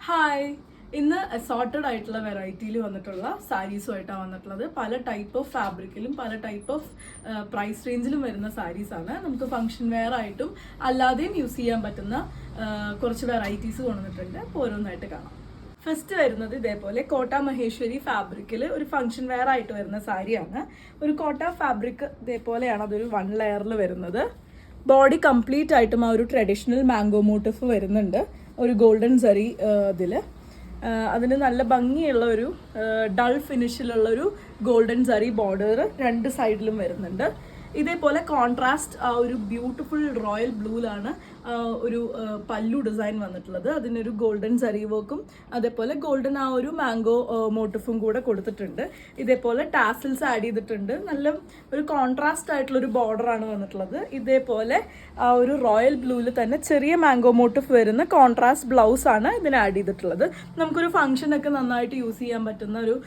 Hi, ഇന്ന് assorted ആയിട്ടുള്ള വെറൈറ്റിയിൽ വന്നിട്ടുള്ള സാരീസുമായിട്ടാണ് വന്നിട്ടുള്ളത്. പല ടൈപ്പ് ഓഫ് ഫാബ്രിക്കിലും പല ടൈപ്പ് ഓഫ് പ്രൈസ് റേഞ്ചിലും വരുന്ന സാരീസാണ്. നമുക്ക് ഫംഗ്ഷൻ വെയർ ആയിട്ടും അല്ലാതെയും യൂസ് ചെയ്യാൻ പറ്റുന്ന കുറച്ച് വെറൈറ്റീസ് കൊണ്ടുവന്നിട്ടുണ്ട്. അപ്പോൾ ഓരോന്നായിട്ട് കാണാം. ഫസ്റ്റ് വരുന്നത് ഇതേപോലെ കോട്ട മഹേശ്വരി ഫാബ്രിക്കിൽ ഒരു ഫംഗ്ഷൻ വെയർ ആയിട്ട് വരുന്ന സാരിയാണ്. ഒരു കോട്ട ഫാബ്രിക് ഇതേപോലെയാണ്, അതൊരു 1 ലെയറിൽ വരുന്നത്. ബോഡി കംപ്ലീറ്റ് ആയിട്ടും ആ ഒരു ട്രഡീഷണൽ മാംഗോ മോട്ടീഫ് വരുന്നുണ്ട്. ഒരു ഗോൾഡൻ സറി ഇതിൽ അതിന് നല്ല ഭംഗിയുള്ള ഒരു ഡൾ ഫിനിഷിലുള്ളൊരു ഗോൾഡൻ സറി ബോർഡർ 2 സൈഡിലും വരുന്നുണ്ട്. ഇതേപോലെ കോൺട്രാസ്റ്റ് ആ ഒരു ബ്യൂട്ടിഫുൾ റോയൽ ബ്ലൂയിലാണ് ഒരു പല്ലു ഡിസൈൻ വന്നിട്ടുള്ളത്. അതിനൊരു ഗോൾഡൻ സറി വർക്കും അതേപോലെ ഗോൾഡൻ ആ ഒരു മാംഗോ മോട്ടിഫും കൂടെ കൊടുത്തിട്ടുണ്ട്. ഇതേപോലെ ടാസിൽസ് ആഡ് ചെയ്തിട്ടുണ്ട്. നല്ല ഒരു കോൺട്രാസ്റ്റ് ആയിട്ടുള്ള ഒരു ബോർഡറാണ് വന്നിട്ടുള്ളത്. ഇതേപോലെ ആ ഒരു റോയൽ ബ്ലൂവിൽ തന്നെ ചെറിയ മാംഗോ മോട്ടിഫ് വരുന്ന കോൺട്രാസ്റ്റ് ബ്ലൗസ് ആണ് ഇതിന് ആഡ് ചെയ്തിട്ടുള്ളത്. നമുക്കൊരു ഫംഗ്ഷനൊക്കെ നന്നായിട്ട് യൂസ് ചെയ്യാൻ പറ്റുന്ന ഒരു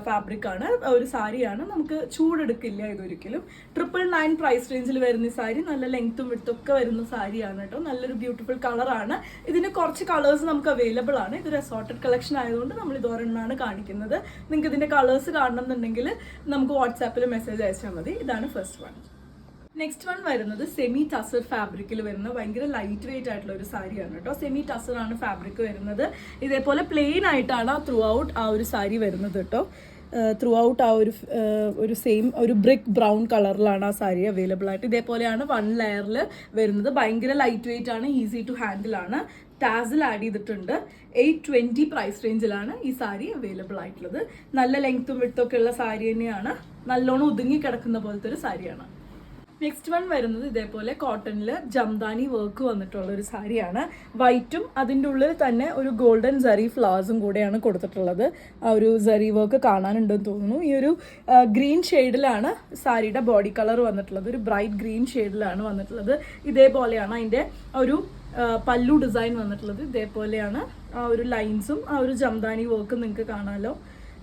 ഫാബ്രിക്കാണ്, ഒരു സാരിയാണ്. നമുക്ക് ചൂടെടുക്കില്ല ഇതൊരിക്കലും. 999 പ്രൈസ് റേഞ്ചിൽ വരുന്ന ഈ സാരി നല്ല ലെങ്ത്തും വിട്ടും ഒക്കെ വരുന്ന സാരിയാണ് കേട്ടോ. നല്ലൊരു ബ്യൂട്ടിഫുൾ കളറാണ്. ഇതിന് കുറച്ച് കളേഴ്സ് നമുക്ക് അവൈലബിൾ ആണ്. ഇതൊരു അസോർട്ടഡ് കളക്ഷൻ ആയതുകൊണ്ട് നമ്മൾ ഇതൊരെണ്ണമാണ് കാണിക്കുന്നത്. നിങ്ങൾക്ക് ഇതിന്റെ കളേഴ്സ് കാണണം എന്നുണ്ടെങ്കിൽ നമുക്ക് വാട്സാപ്പിൽ മെസ്സേജ് അയച്ചാൽ മതി. ഇതാണ് ഫസ്റ്റ് വൺ. നെക്സ്റ്റ് വൺ വരുന്നത് സെമി ടസർ ഫാബ്രിക്കിൽ വരുന്ന ഭയങ്കര ലൈറ്റ് വെയിറ്റ് ആയിട്ടുള്ള ഒരു സാരിയാണ് കേട്ടോ. സെമി ടസർ ആണ് ഫാബ്രിക് വരുന്നത്. ഇതേപോലെ പ്ലെയിൻ ആയിട്ടാണ് ത്രൂ ഔട്ട് ആ ഒരു സാരി വരുന്നത് കേട്ടോ. ത്രൂ ഔട്ട് ആ ഒരു സെയിം ഒരു ബ്രിക്ക് ബ്രൗൺ കളറിലാണ് ആ സാരി അവൈലബിൾ ആയിട്ട്. ഇതേപോലെയാണ് 1 ലെയറിൽ വരുന്നത്. ഭയങ്കര ലൈറ്റ് വെയിറ്റ് ആണ്, ഈസി ടു ഹാൻഡിൽ ആണ്. ടാസിൽ ആഡ് ചെയ്തിട്ടുണ്ട്. 820 പ്രൈസ് റേഞ്ചിലാണ് ഈ സാരി അവൈലബിൾ ആയിട്ടുള്ളത്. നല്ല ലെങ്ത്തും വിട്ടുമൊക്കെ ഉള്ള സാരി തന്നെയാണ്. നല്ലോണം ഒതുങ്ങി കിടക്കുന്ന പോലത്തെ ഒരു സാരിയാണ്. നെക്സ്റ്റ് വൺ വരുന്നത് ഇതേപോലെ കോട്ടണിൽ ജംദാനി വർക്ക് വന്നിട്ടുള്ള ഒരു സാരിയാണ്. വൈറ്റും അതിൻ്റെ ഉള്ളിൽ തന്നെ ഒരു ഗോൾഡൻ സറി ഫ്ലവേഴ്സും കൂടെയാണ് കൊടുത്തിട്ടുള്ളത്. ആ ഒരു സറി വർക്ക് കാണാനുണ്ടെന്ന് തോന്നുന്നു. ഈ ഒരു ഗ്രീൻ ഷെയ്ഡിലാണ് സാരിയുടെ ബോഡി കളർ വന്നിട്ടുള്ളത്. ഒരു ബ്രൈറ്റ് ഗ്രീൻ ഷെയ്ഡിലാണ് വന്നിട്ടുള്ളത്. ഇതേപോലെയാണ് അതിൻ്റെ ഒരു പല്ലു ഡിസൈൻ വന്നിട്ടുള്ളത്. ഇതേപോലെയാണ് ആ ഒരു ലൈൻസും ആ ഒരു ജംദാനി വർക്കും നിങ്ങൾക്ക് കാണാമല്ലോ.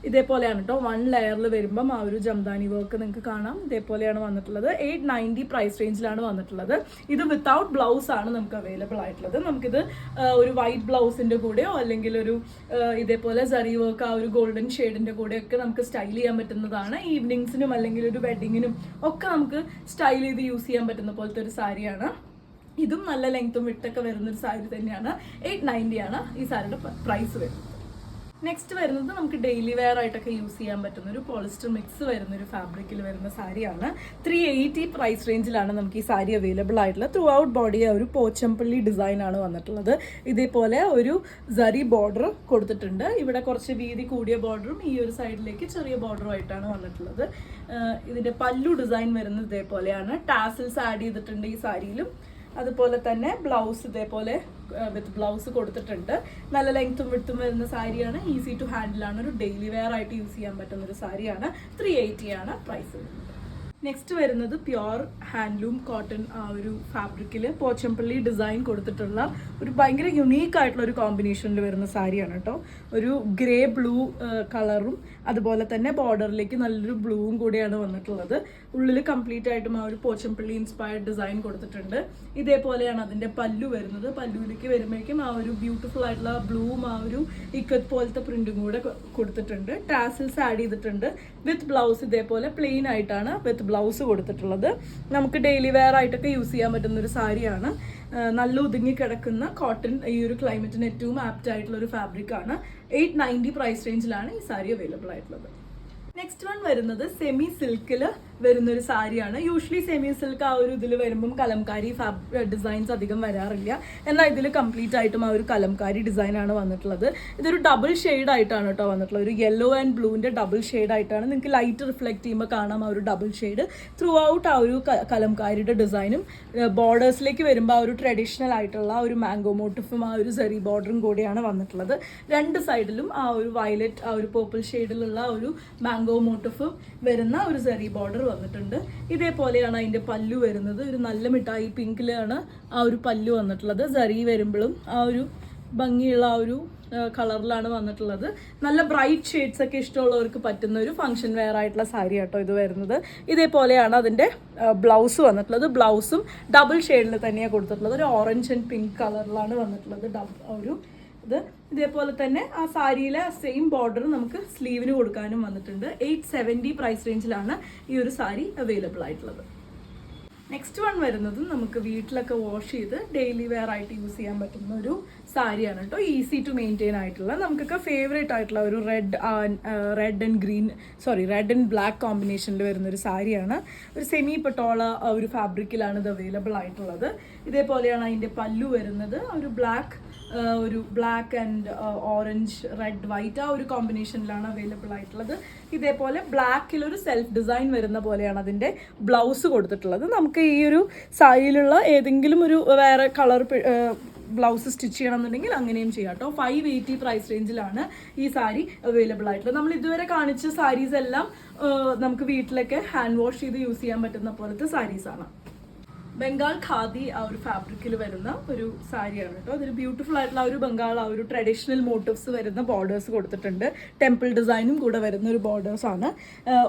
ഇതേപോലെയാണ് കേട്ടോ. 1 ലെയറിൽ വരുമ്പം ആ ഒരു ജംദാനി വർക്ക് നിങ്ങൾക്ക് കാണാം. ഇതേപോലെയാണ് വന്നിട്ടുള്ളത്. 890 പ്രൈസ് റേഞ്ചിലാണ് വന്നിട്ടുള്ളത്. ഇത് വിത്തൗട്ട് ബ്ലൗസ് ആണ് നമുക്ക് അവൈലബിൾ ആയിട്ടുള്ളത്. നമുക്കിത് ഒരു വൈറ്റ് ബ്ലൗസിൻ്റെ കൂടെയോ അല്ലെങ്കിൽ ഒരു ഇതേപോലെ സറി വർക്ക് ആ ഒരു ഗോൾഡൻ ഷെയ്ഡിൻ്റെ കൂടെയൊക്കെ നമുക്ക് സ്റ്റൈൽ ചെയ്യാൻ പറ്റുന്നതാണ്. ഈവനിങ്സിനും അല്ലെങ്കിൽ ഒരു വെഡിങ്ങിനും ഒക്കെ നമുക്ക് സ്റ്റൈൽ ചെയ്ത് യൂസ് ചെയ്യാൻ പറ്റുന്ന പോലത്തെ ഒരു സാരിയാണ്. ഇതും നല്ല ലെങ്ത്തും വിട്ടൊക്കെ വരുന്നൊരു സാരി തന്നെയാണ്. 890 ആണ് ഈ സാരിയുടെ പ്രൈസ് വരുന്നത്. നെക്സ്റ്റ് വരുന്നത് നമുക്ക് ഡെയിലി വെയർ ആയിട്ടൊക്കെ യൂസ് ചെയ്യാൻ പറ്റുന്ന ഒരു പോളിസ്റ്റർ മിക്സ് വരുന്ന ഒരു ഫാബ്രിക്കിൽ വരുന്ന സാരിയാണ്. 380 പ്രൈസ് റേഞ്ചിലാണ് നമുക്ക് ഈ സാരി അവൈലബിൾ ആയിട്ടുള്ളത്. ത്രൂ ഔട്ട് ബോഡി ഒരു പോച്ചമ്പള്ളി ഡിസൈൻ ആണ് വന്നിട്ടുള്ളത്. ഇതേപോലെ ഒരു സറി ബോർഡർ കൊടുത്തിട്ടുണ്ട്. ഇവിടെ കുറച്ച് വീതി കൂടിയ ബോർഡറും ഈ ഒരു സൈഡിലേക്ക് ചെറിയ ബോർഡറും ആയിട്ടാണ് വന്നിട്ടുള്ളത്. ഇതിന്റെ പല്ലു ഡിസൈൻ വരുന്നത് ഇതേപോലെയാണ്. ടാസിൽസ് ആഡ് ചെയ്തിട്ടുണ്ട് ഈ സാരിയിലും. അതുപോലെ തന്നെ ബ്ലൗസ് ഇതേപോലെ വിത്ത് ബ്ലൗസ് കൊടുത്തിട്ടുണ്ട്. നല്ല ലെങ്ത്തും വിട്ടും വരുന്ന സാരിയാണ്. ഈസി ടു ഹാൻഡിൽ ആണ്. ഒരു ഡെയിലി വെയർ ആയിട്ട് യൂസ് ചെയ്യാൻ പറ്റുന്ന ഒരു സാരിയാണ്. 380 ആണ് പ്രൈസ് വരുന്നത്. നെക്സ്റ്റ് വരുന്നത് പ്യുവർ ഹാൻഡ്ലൂം കോട്ടൺ ആ ഒരു ഫാബ്രിക്കിൽ പോച്ചമ്പള്ളി ഡിസൈൻ കൊടുത്തിട്ടുള്ള ഒരു ഭയങ്കര യുണീക്ക് ആയിട്ടുള്ള ഒരു കോമ്പിനേഷനിൽ വരുന്ന സാരിയാണ് കേട്ടോ. ഒരു ഗ്രേ ബ്ലൂ കളറും അതുപോലെ തന്നെ ബോർഡറിലേക്ക് നല്ലൊരു ബ്ലൂവും കൂടിയാണ് വന്നിട്ടുള്ളത്. ഉള്ളിൽ കംപ്ലീറ്റ് ആയിട്ടും ആ ഒരു പോച്ചമ്പള്ളി ഇൻസ്പയർഡ് ഡിസൈൻ കൊടുത്തിട്ടുണ്ട്. ഇതേപോലെയാണ് അതിൻ്റെ പല്ലു വരുന്നത്. പല്ലുവിലേക്ക് വരുമ്പോഴേക്കും ആ ഒരു ബ്യൂട്ടിഫുൾ ആയിട്ടുള്ള ബ്ലൂവും ആ ഒരു ഇക്കത്ത് പോലത്തെ പ്രിന്റും കൂടെ കൊടുത്തിട്ടുണ്ട്. ടാസിൽസ് ആഡ് ചെയ്തിട്ടുണ്ട്. വിത്ത് ബ്ലൗസ് ഇതേപോലെ പ്ലെയിൻ ആയിട്ടാണ് വിത്ത് ബ്ലൗസ് കൊടുത്തിട്ടുള്ളത്. നമുക്ക് ഡെയിലി വെയർ ആയിട്ടൊക്കെ യൂസ് ചെയ്യാൻ പറ്റുന്ന ഒരു സാരിയാണ്. നല്ല ഒതുങ്ങി കിടക്കുന്ന കോട്ടൺ ഈ ഒരു ക്ലൈമറ്റിന് ഏറ്റവും ആപ്റ്റ് ആയിട്ടുള്ള ഒരു ഫാബ്രിക്കാണ്. 890 പ്രൈസ് റേഞ്ചിലാണ് ഈ സാരി അവൈലബിൾ ആയിട്ടുള്ളത്. നെക്സ്റ്റ് വൺ വരുന്നത് സെമി സിൽക്കിൽ വരുന്നൊരു സാരിയാണ്. യൂഷ്വലി സെമി സിൽക്ക് ആ ഒരു ഇതിൽ വരുമ്പം കലംകാരി ഡിസൈൻസ് അധികം വരാറില്ല. എന്നാൽ ഇതിൽ കംപ്ലീറ്റ് ആയിട്ടും ആ ഒരു കലംകാരി ഡിസൈനാണ് വന്നിട്ടുള്ളത്. ഇതൊരു ഡബിൾ ഷെയ്ഡ് ആയിട്ടാണ് കേട്ടോ വന്നിട്ടുള്ളത്. ഒരു യെല്ലോ ആൻഡ് ബ്ലൂവിൻ്റെ ഡബിൾ ഷെയ്ഡ് ആയിട്ടാണ്. നിങ്ങൾക്ക് ലൈറ്റ് റിഫ്ലക്ട് ചെയ്യുമ്പോൾ കാണാം ആ ഒരു ഡബിൾ ഷെയ്ഡ്. ത്രൂ ഔട്ട് ആ ഒരു കലംകാരിയുടെ ഡിസൈനും ബോർഡേഴ്സിലേക്ക് വരുമ്പോൾ ആ ഒരു ട്രഡീഷണൽ ആയിട്ടുള്ള ഒരു മാംഗോ മോട്ടിഫും ആ ഒരു സറി ബോർഡറും കൂടിയാണ് വന്നിട്ടുള്ളത്. 2 സൈഡിലും ആ ഒരു വയലറ്റ് ആ ഒരു പേർപ്പിൾ ഷെയ്ഡിലുള്ള ഒരു മാംഗോ മോട്ടിഫും വരുന്ന ഒരു സറി ബോർഡർ വന്നിട്ടുണ്ട്. ഇതേപോലെയാണ് അതിൻ്റെ പല്ലു വരുന്നത്. ഒരു നല്ല മിഠായി പിങ്കിലാണ് ആ ഒരു പല്ലു വന്നിട്ടുള്ളത്. സറി വരുമ്പോഴും ആ ഒരു ഭംഗിയുള്ള ആ ഒരു കളറിലാണ് വന്നിട്ടുള്ളത്. നല്ല ബ്രൈറ്റ് ഷെയ്ഡ്സ് ഒക്കെ ഇഷ്ടമുള്ളവർക്ക് പറ്റുന്ന ഒരു ഫംഗ്ഷൻ വെയർ ആയിട്ടുള്ള സാരി കേട്ടോ ഇത് വരുന്നത്. ഇതേപോലെയാണ് അതിൻ്റെ ബ്ലൗസ് വന്നിട്ടുള്ളത്. ബ്ലൗസും ഡബിൾ ഷെയ്ഡിൽ തന്നെയാണ് കൊടുത്തിട്ടുള്ളത്. ഒരു ഓറഞ്ച് ആൻഡ് പിങ്ക് കളറിലാണ് വന്നിട്ടുള്ളത്. ഒരു വന്നിട്ടുള്ളത്. ഇതേപോലെ തന്നെ ആ സാരിയിലെ സെയിം ബോർഡർ നമുക്ക് സ്ലീവിന് കൊടുക്കാനും വന്നിട്ടുണ്ട്. 870 പ്രൈസ് റേഞ്ചിലാണ് ഈ ഒരു സാരി അവൈലബിൾ ആയിട്ടുള്ളത്. നെക്സ്റ്റ് വൺ വരുന്നത് നമുക്ക് വീട്ടിലൊക്കെ വാഷ് ചെയ്ത് ഡെയിലി വെയർ ആയിട്ട് യൂസ് ചെയ്യാൻ പറ്റുന്ന ഒരു സാരിയാണ് കേട്ടോ. ഈസി ടു മെയിൻറ്റെയിൻ ആയിട്ടുള്ള, നമുക്കൊക്കെ ഫേവറേറ്റ് ആയിട്ടുള്ള ഒരു റെഡ് ആൻഡ് ബ്ലാക്ക് കോമ്പിനേഷനിൽ വരുന്ന ഒരു സാരിയാണ്. ഒരു സെമി പട്ടോള ഒരു ഫാബ്രിക്കിലാണ് ഇത് അവൈലബിൾ ആയിട്ടുള്ളത്. ഇതേപോലെയാണ് അതിൻ്റെ പല്ലു വരുന്നത്. ഒരു black and orange red white ആ ഒരു കോമ്പിനേഷനിലാണ് അവൈലബിൾ ആയിട്ടുള്ളത്. ഇതേപോലെ ബ്ലാക്കിൽ ഒരു സെൽഫ് ഡിസൈൻ വരുന്ന പോലെയാണ് അതിൻ്റെ ബ്ലൗസ് കൊടുത്തിട്ടുള്ളത്. നമുക്ക് ഈ ഒരു സാരിയിലുള്ള ഏതെങ്കിലും ഒരു വേറെ കളർ ബ്ലൗസ് സ്റ്റിച്ച് ചെയ്യണമെന്നുണ്ടെങ്കിൽ അങ്ങനെയും ചെയ്യാം കേട്ടോ. 580 പ്രൈസ് റേഞ്ചിലാണ് ഈ സാരി അവൈലബിൾ ആയിട്ടുള്ളത്. നമ്മൾ ഇതുവരെ കാണിച്ച സാരീസ് എല്ലാം നമുക്ക് വീട്ടിലൊക്കെ ഹാൻഡ് വാഷ് ചെയ്ത് യൂസ് ചെയ്യാൻ പറ്റുന്ന പോലത്തെ സാരീസാണ്. ബംഗാൾ ഖാദി ആ ഒരു ഫാബ്രിക്കിൽ വരുന്ന ഒരു സാരിയാണ് കേട്ടോ. അതിൽ ബ്യൂട്ടിഫുൾ ആയിട്ടുള്ള ഒരു ബംഗാൾ ആ ഒരു ട്രഡീഷണൽ മോട്ടീവ്സ് വരുന്ന ബോർഡേഴ്സ് കൊടുത്തിട്ടുണ്ട്. ടെമ്പിൾ ഡിസൈനും കൂടെ വരുന്ന ഒരു ബോർഡേഴ്സാണ്.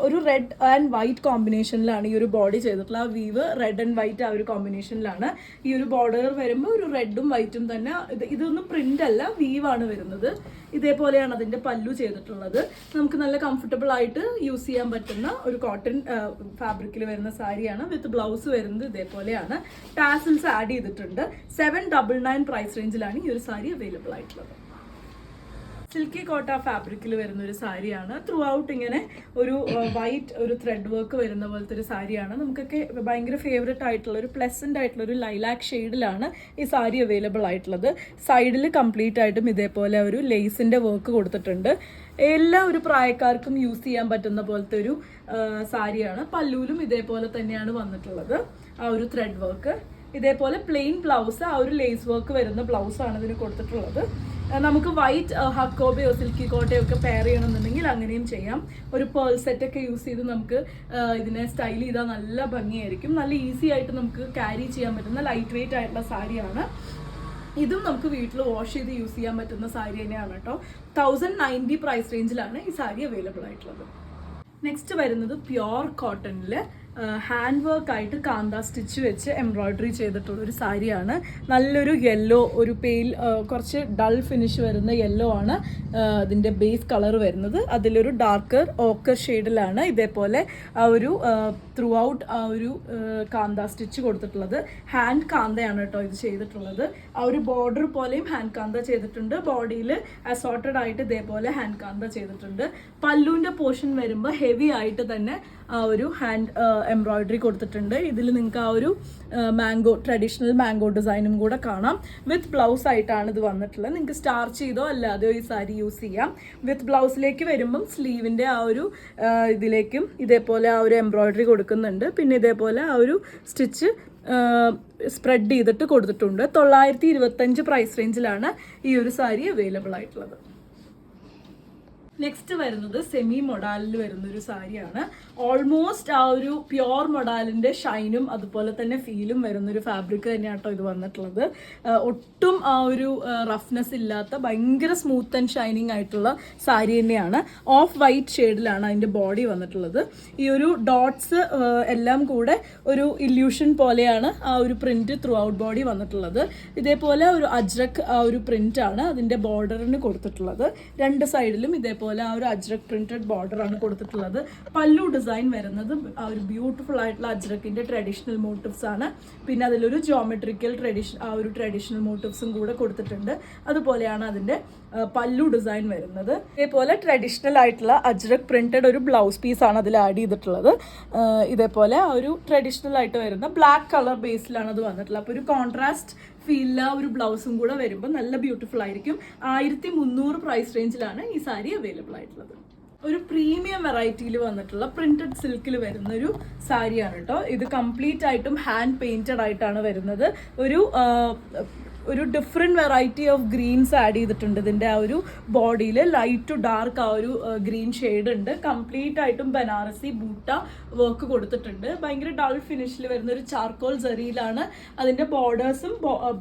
ഒരു റെഡ് ആൻഡ് വൈറ്റ് കോമ്പിനേഷനിലാണ് ഈ ഒരു ബോഡി ചെയ്തിട്ടുള്ള ആ വീവ്. റെഡ് ആൻഡ് വൈറ്റ് ആ ഒരു കോമ്പിനേഷനിലാണ് ഈ ഒരു ബോർഡർ വരുമ്പോൾ ഒരു റെഡും വൈറ്റും തന്നെ. ഇതൊന്നും പ്രിന്റ് അല്ല, വീവാണ് വരുന്നത്. ഇതേപോലെയാണ് അതിൻ്റെ പല്ലു ചെയ്തിട്ടുള്ളത്. നമുക്ക് നല്ല കംഫർട്ടബിൾ ആയിട്ട് യൂസ് ചെയ്യാൻ പറ്റുന്ന ഒരു കോട്ടൺ ഫാബ്രിക്കിൽ വരുന്ന സാരിയാണ്. വിത്ത് ബ്ലൗസ് വരുന്നത് ഇതേപോലെയാണ്. ടാസിൽസ് ആഡ് ചെയ്തിട്ടുണ്ട്. 799 പ്രൈസ് റേഞ്ചിലാണ് ഈ ഒരു സാരി അവൈലബിൾ ആയിട്ടുള്ളത്. സിൽക്കി കോട്ട ഫാബ്രിക്കിൽ വരുന്ന ഒരു സാരിയാണ്. ത്രൂ ഔട്ട് ഇങ്ങനെ ഒരു വൈറ്റ് ഒരു ത്രെഡ് വർക്ക് വരുന്ന പോലത്തെ ഒരു സാരിയാണ്. നമുക്കൊക്കെ ഭയങ്കര ഫേവറേറ്റ് ആയിട്ടുള്ള ഒരു പ്ലസന്റ് ആയിട്ടുള്ള ഒരു ലൈലാക്ക് ഷെയ്ഡിലാണ് ഈ സാരി അവൈലബിൾ ആയിട്ടുള്ളത്. സൈഡിൽ കംപ്ലീറ്റ് ആയിട്ടും ഇതേപോലെ ഒരു ലേസിന്റെ വർക്ക് കൊടുത്തിട്ടുണ്ട്. എല്ലാ ഒരു പ്രായക്കാർക്കും യൂസ് ചെയ്യാൻ പറ്റുന്ന പോലത്തെ ഒരു സാരിയാണ്. പല്ലൂലും ഇതേപോലെ തന്നെയാണ് വന്നിട്ടുള്ളത്. ആ ഒരു ത്രെഡ് വർക്ക്, ഇതേപോലെ പ്ലെയിൻ ബ്ലൗസ്, ആ ഒരു ലേസ് വർക്ക് വരുന്ന ബ്ലൗസാണ് ഇതിന് കൊടുത്തിട്ടുള്ളത്. നമുക്ക് വൈറ്റ് ഹക്കോബയോ സിൽക്കി കോട്ടയോ ഒക്കെ പെയർ ചെയ്യണമെന്നുണ്ടെങ്കിൽ അങ്ങനെയും ചെയ്യാം. ഒരു പേൾ സെറ്റൊക്കെ യൂസ് ചെയ്ത് നമുക്ക് ഇതിനെ സ്റ്റൈൽ ചെയ്താൽ നല്ല ഭംഗിയായിരിക്കും. നല്ല ഈസി ആയിട്ട് നമുക്ക് ക്യാരി ചെയ്യാൻ പറ്റുന്ന ലൈറ്റ് വെയിറ്റ് ആയിട്ടുള്ള സാരിയാണ്. ഇതും നമുക്ക് വീട്ടിൽ വാഷ് ചെയ്ത് യൂസ് ചെയ്യാൻ പറ്റുന്ന സാരി തന്നെയാണ് കേട്ടോ. 1090 പ്രൈസ് റേഞ്ചിലാണ് ഈ സാരി അവൈലബിൾ ആയിട്ടുള്ളത്. നെക്സ്റ്റ് വരുന്നത് പ്യോർ കോട്ടണിൽ ഹാൻഡ് വർക്ക് ആയിട്ട് കാന്ത സ്റ്റിച്ച് വെച്ച് എംബ്രോയിഡറി ചെയ്തിട്ടുള്ള ഒരു സാരിയാണ്. നല്ലൊരു യെല്ലോ, ഒരു പെയിൽ കുറച്ച് ഡൾ ഫിനിഷ് വരുന്ന യെല്ലോ ആണ് ഇതിൻ്റെ ബേസ് കളർ വരുന്നത്. അതിലൊരു ഡാർക്കർ ഓക്കർ ഷെയ്ഡിലാണ് ഇതേപോലെ ആ ഒരു ത്രൂ ഔട്ട് ആ ഒരു കാന്ത സ്റ്റിച്ച് കൊടുത്തിട്ടുള്ളത്. ഹാൻഡ് കാന്തയാണ് കേട്ടോ ഇത് ചെയ്തിട്ടുള്ളത്. ആ ഒരു ബോർഡർ പോലെയും ഹാൻഡ് കാന്ത ചെയ്തിട്ടുണ്ട്. ബോഡിയിൽ അസോർട്ടഡ് ആയിട്ട് ഇതേപോലെ ഹാൻഡ് കാന്ത ചെയ്തിട്ടുണ്ട്. പല്ലുവിൻ്റെ പോർഷൻ വരുമ്പോൾ ഹെവി ആയിട്ട് തന്നെ ആ ഒരു ഹാൻഡ് എംബ്രോയിഡറി കൊടുത്തിട്ടുണ്ട്. ഇതിൽ നിങ്ങൾക്ക് ആ ഒരു ട്രഡീഷണൽ മാംഗോ ഡിസൈനും കൂടെ കാണാം. വിത്ത് ബ്ലൗസ് ആയിട്ടാണ് ഇത് വന്നിട്ടുള്ളത്. നിങ്ങൾക്ക് സ്റ്റാർച്ച് ചെയ്തോ അല്ലാതെയോ ഈ സാരി യൂസ് ചെയ്യാം. വിത്ത് ബ്ലൗസിലേക്ക് വരുമ്പം സ്ലീവിൻ്റെ ആ ഒരു ഇതിലേക്കും ഇതേപോലെ ആ ഒരു എംബ്രോയിഡറി കൊടുക്കുന്നുണ്ട്. പിന്നെ ഇതേപോലെ ആ ഒരു സ്റ്റിച്ച് സ്പ്രെഡ് ചെയ്തിട്ട് കൊടുത്തിട്ടുണ്ട്. 925 പ്രൈസ് റേഞ്ചിലാണ് ഈ ഒരു സാരി അവൈലബിൾ ആയിട്ടുള്ളത്. നെക്സ്റ്റ് വരുന്നത് സെമി മൊഡാലിൽ വരുന്നൊരു സാരിയാണ്. ഓൾമോസ്റ്റ് ആ ഒരു പ്യോർ മൊഡാലിൻ്റെ ഷൈനും അതുപോലെ തന്നെ ഫീലും വരുന്നൊരു ഫാബ്രിക് തന്നെയാണ് കേട്ടോ ഇത് വന്നിട്ടുള്ളത്. ഒട്ടും ആ ഒരു റഫ്നെസ് ഇല്ലാത്ത ഭയങ്കര സ്മൂത്ത് ആൻഡ് ഷൈനിങ് ആയിട്ടുള്ള സാരി തന്നെയാണ്. ഓഫ് വൈറ്റ് ഷെയ്ഡിലാണ് അതിൻ്റെ ബോഡി വന്നിട്ടുള്ളത്. ഈ ഒരു ഡോട്ട്സ് എല്ലാം കൂടെ ഒരു ഇല്യൂഷൻ പോലെയാണ് ആ ഒരു പ്രിന്റ് ത്രൂ ഔട്ട് ബോഡി വന്നിട്ടുള്ളത്. ഇതേപോലെ ഒരു അജ്രക് ആ ഒരു പ്രിന്റ് ആണ് അതിൻ്റെ ബോർഡറിന് കൊടുത്തിട്ടുള്ളത്. രണ്ട് സൈഡിലും ഇതേപോലെ ആ ഒരു അജ്രക് പ്രിന്റഡ് ബോർഡർ ആണ് കൊടുത്തിട്ടുള്ളത്. പല്ലു ഡിസൈൻ വരുന്നത് ആ ഒരു ബ്യൂട്ടിഫുൾ ആയിട്ടുള്ള അജ്രക്കിന്റെ ട്രഡീഷണൽ മോട്ടീവ്സ് ആണ്. പിന്നെ അതിലൊരു ജോമെട്രിക്കൽ ട്രഡീഷണൽ മോട്ടീവ്സും കൂടെ കൊടുത്തിട്ടുണ്ട്. അതുപോലെയാണ് അതിന്റെ പല്ലു ഡിസൈൻ വരുന്നത്. ഇതേപോലെ ട്രഡീഷണൽ ആയിട്ടുള്ള അജ്രക് പ്രിന്റഡ് ഒരു ബ്ലൗസ് പീസ് ആണ് അതിൽ ആഡ് ചെയ്തിട്ടുള്ളത്. ഇതേപോലെ ആ ഒരു ട്രഡീഷണൽ ആയിട്ട് വരുന്ന ബ്ലാക്ക് കളർ ബേസിലാണ് അത് വന്നിട്ടുള്ളത്. അപ്പോൾ ഒരു കോൺട്രാസ്റ്റ് ഫീലില്ല ഒരു ബ്ലൗസും കൂടെ വരുമ്പോൾ നല്ല ബ്യൂട്ടിഫുൾ ആയിരിക്കും. 1300 പ്രൈസ് റേഞ്ചിലാണ് ഈ സാരി അവൈലബിൾ ആയിട്ടുള്ളത്. ഒരു പ്രീമിയം വെറൈറ്റിയിൽ വന്നിട്ടുള്ള പ്രിന്റഡ് സിൽക്കിൽ വരുന്ന ഒരു സാരിയാണ് കേട്ടോ. ഇത് കംപ്ലീറ്റ് ആയിട്ടും ഹാൻഡ് പെയിന്റഡ് ആയിട്ടാണ് വരുന്നത്. ഒരു different variety of greens add ചെയ്തിട്ടുണ്ട് ഇതിൻ്റെ ആ ഒരു ബോഡിയിൽ. ലൈറ്റ് ടു ഡാർക്ക് ആ ഒരു ഗ്രീൻ ഷെയ്ഡ് ഉണ്ട്. കംപ്ലീറ്റ് ആയിട്ടും ബനാറസി ബൂട്ട വർക്ക് കൊടുത്തിട്ടുണ്ട്. ഭയങ്കര ഡൾ ഫിനിഷിൽ വരുന്ന ഒരു ചാർക്കോൾ ജറിയിലാണ് അതിൻ്റെ ബോർഡേഴ്സും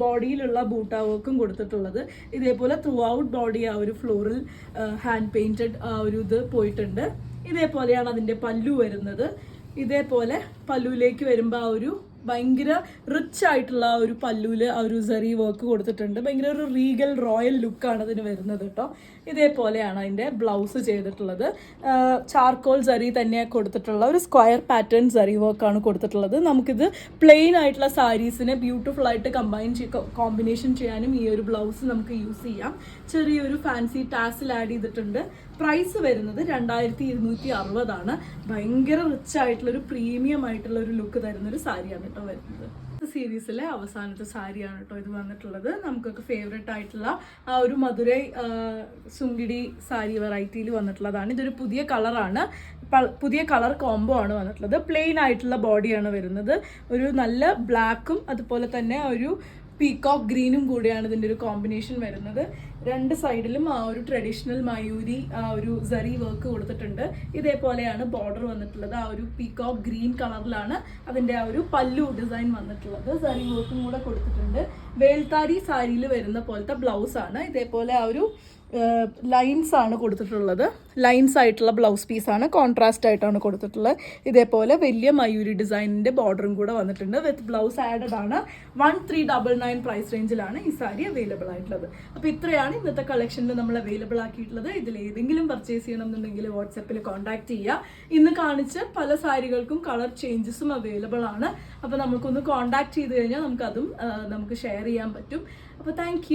ബോഡിയിലുള്ള ബൂട്ട വർക്കും കൊടുത്തിട്ടുള്ളത്. ഇതേപോലെ ത്രൂ ഔട്ട് ബോഡി ആ ഒരു ഫ്ലോറൽ ഹാൻഡ് പെയിൻറ്റഡ് ആ ഒരു ഇത് പോയിട്ടുണ്ട്. ഇതേപോലെയാണ് അതിൻ്റെ പല്ലു വരുന്നത്. ഇതേപോലെ പല്ലുവിലേക്ക് വരുമ്പോൾ ആ ഒരു ഭയങ്കര റിച്ച് ആയിട്ടുള്ള ഒരു പല്ലുവില് ആ ഒരു സെറി വർക്ക് കൊടുത്തിട്ടുണ്ട്. ഭയങ്കര ഒരു റീഗൽ റോയൽ ലുക്കാണ് അതിന് വരുന്നത് കേട്ടോ. ഇതേപോലെയാണ് അതിൻ്റെ ബ്ലൗസ് ചെയ്തിട്ടുള്ളത്. ചാർക്കോൾ സെറി തന്നെ കൊടുത്തിട്ടുള്ള ഒരു സ്ക്വയർ പാറ്റേൺ സെറി വർക്കാണ് കൊടുത്തിട്ടുള്ളത്. നമുക്കിത് പ്ലെയിൻ ആയിട്ടുള്ള സാരീസിനെ ബ്യൂട്ടിഫുൾ ആയിട്ട് കോമ്പിനേഷൻ ചെയ്യാനും ഈ ഒരു ബ്ലൗസ് നമുക്ക് യൂസ് ചെയ്യാം. ചെറിയൊരു ഫാൻസി ടാസിൽ ആഡ് ചെയ്തിട്ടുണ്ട്. പ്രൈസ് വരുന്നത് 2260 ഭയങ്കര റിച്ച് ആയിട്ടുള്ള ഒരു പ്രീമിയം ആയിട്ടുള്ള ഒരു ലുക്ക് തരുന്ന ഒരു സാരിയാണ് കേട്ടോ വരുന്നത്. സീരീസിലെ അവസാനത്തെ സാരിയാണ് കേട്ടോ ഇത് വന്നിട്ടുള്ളത്. നമുക്കൊക്കെ ഫേവറേറ്റ് ആയിട്ടുള്ള ആ ഒരു മധുരൈ സുങ്കിടി സാരി വെറൈറ്റിയിൽ വന്നിട്ടുള്ളതാണ്. ഇതൊരു പുതിയ കളറാണ്, പുതിയ കളർ കോംബോ ആണ് വന്നിട്ടുള്ളത്. പ്ലെയിൻ ആയിട്ടുള്ള ബോഡിയാണ് വരുന്നത്. ഒരു നല്ല ബ്ലാക്കും അതുപോലെ തന്നെ ഒരു പീകോക്ക് ഗ്രീനും കൂടിയാണ് ഇതിൻ്റെ ഒരു കോമ്പിനേഷൻ വരുന്നത്. രണ്ട് സൈഡിലും ആ ഒരു ട്രഡീഷണൽ മയൂരി ആ ഒരു സറി വർക്ക് കൊടുത്തിട്ടുണ്ട്. ഇതേപോലെയാണ് ബോർഡർ വന്നിട്ടുള്ളത്. ആ ഒരു പീകോക്ക് ഗ്രീൻ കളറിലാണ് അതിൻ്റെ ആ ഒരു പല്ലു ഡിസൈൻ വന്നിട്ടുള്ളത്. സറി വർക്കും കൂടെ കൊടുത്തിട്ടുണ്ട്. വേൽത്താരി സാരിയിൽ വരുന്ന പോലത്തെ ബ്ലൗസാണ്. ഇതേപോലെ ആ ഒരു ലൈൻസ് ആണ് കൊടുത്തിട്ടുള്ളത്. ലൈൻസ് ആയിട്ടുള്ള ബ്ലൗസ് പീസാണ്, കോൺട്രാസ്റ്റ് ആയിട്ടാണ് കൊടുത്തിട്ടുള്ളത്. ഇതേപോലെ വലിയ മയൂരി ഡിസൈനിൻ്റെ ബോർഡറും കൂടെ വന്നിട്ടുണ്ട്. വിത്ത് ബ്ലൗസ് ആഡഡ് ആണ്. 1399 പ്രൈസ് റേഞ്ചിലാണ് ഈ സാരി അവൈലബിൾ ആയിട്ടുള്ളത്. അപ്പോൾ ഇത്രയാണ് ഇന്നത്തെ കളക്ഷനിൽ നമ്മൾ അവൈലബിൾ ആക്കിയിട്ടുള്ളത്. ഇതിൽ ഏതെങ്കിലും പർച്ചേസ് ചെയ്യണമെന്നുണ്ടെങ്കിൽ വാട്സാപ്പിൽ കോൺടാക്ട് ചെയ്യുക. ഇന്ന് കാണിച്ച പല സാരികൾക്കും കളർ ചേഞ്ചസും അവൈലബിൾ ആണ്. അപ്പോൾ നമുക്കൊന്ന് കോൺടാക്ട് ചെയ്ത് കഴിഞ്ഞാൽ നമുക്കതും നമുക്ക് ഷെയർ ചെയ്യാൻ പറ്റും. അപ്പോൾ താങ്ക്